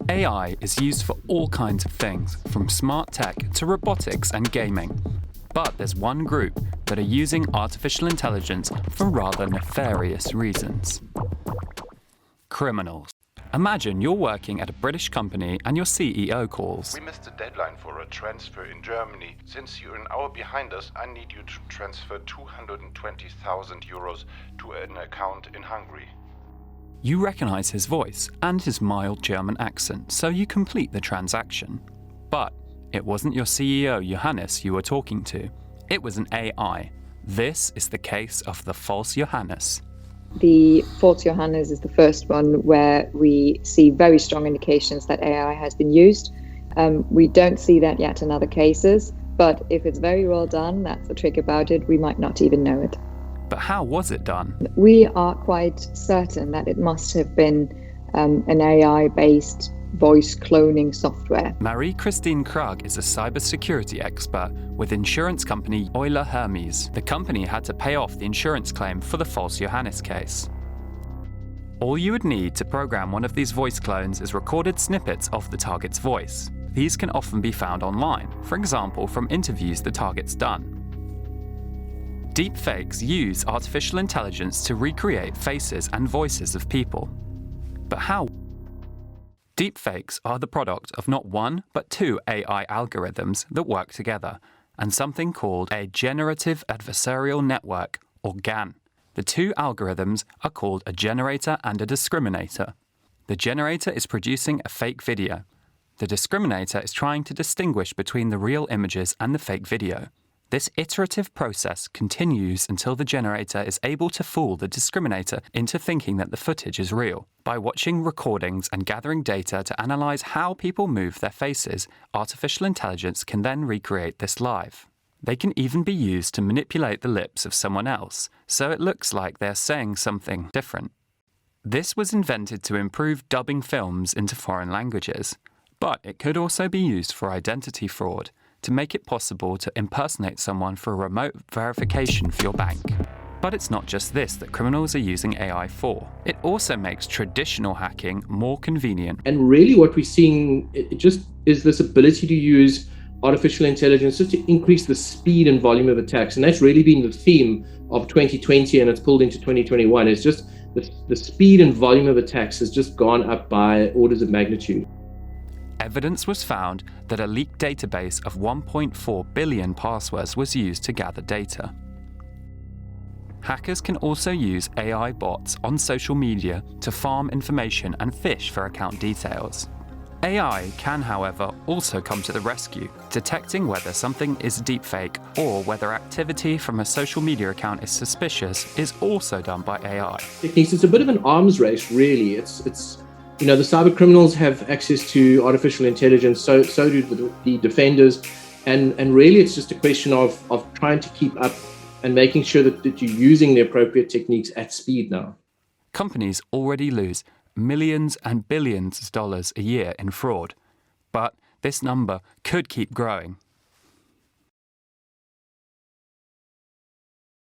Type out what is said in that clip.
AI is used for all kinds of things, from smart tech to robotics and gaming. But there's one group that are using artificial intelligence for rather nefarious reasons. Criminals. Imagine you're working at a British company and your CEO calls. We missed the deadline for a transfer in Germany. Since you're an hour behind us, I need you to transfer 220,000 euros to an account in Hungary. You recognize his voice and his mild German accent, so you complete the transaction. But it wasn't your CEO, Johannes, you were talking to. It was an AI. This is the case of the false Johannes. The false Johannes is the first one where we see very strong indications that AI has been used. We don't see that yet in other cases, but if it's very well done, that's the trick about it, we might not even know it. But how was it done? We are quite certain that it must have been an AI-based voice cloning software. Marie-Christine Krug is a cybersecurity expert with insurance company Euler Hermes. The company had to pay off the insurance claim for the false Johannes case. All you would need to program one of these voice clones is recorded snippets of the target's voice. These can often be found online, for example from interviews the target's done. Deepfakes use artificial intelligence to recreate faces and voices of people. But how? Deepfakes are the product of not one, but two AI algorithms that work together, and something called a generative adversarial network, or GAN. The two algorithms are called a generator and a discriminator. The generator is producing a fake video. The discriminator is trying to distinguish between the real images and the fake video. This iterative process continues until the generator is able to fool the discriminator into thinking that the footage is real. By watching recordings and gathering data to analyze how people move their faces, artificial intelligence can then recreate this live. They can even be used to manipulate the lips of someone else, so it looks like they're saying something different. This was invented to improve dubbing films into foreign languages, but it could also be used for identity fraud, to make it possible to impersonate someone for a remote verification for your bank. But it's not just this that criminals are using AI for. It also makes traditional hacking more convenient. And really what we're seeing, it just is this ability to use artificial intelligence just to increase the speed and volume of attacks. And that's really been the theme of 2020, and it's pulled into 2021. It's just the speed and volume of attacks has just gone up by orders of magnitude. Evidence was found that a leaked database of 1.4 billion passwords was used to gather data. Hackers can also use AI bots on social media to farm information and phish for account details. AI can, however, also come to the rescue, detecting whether something is a deepfake or whether activity from a social media account is suspicious is also done by AI. It's a bit of an arms race, really. The cyber criminals have access to artificial intelligence, so do the defenders, and really it's just a question of trying to keep up and making sure that you're using the appropriate techniques at speed now. Companies already lose millions and billions of dollars a year in fraud, but this number could keep growing.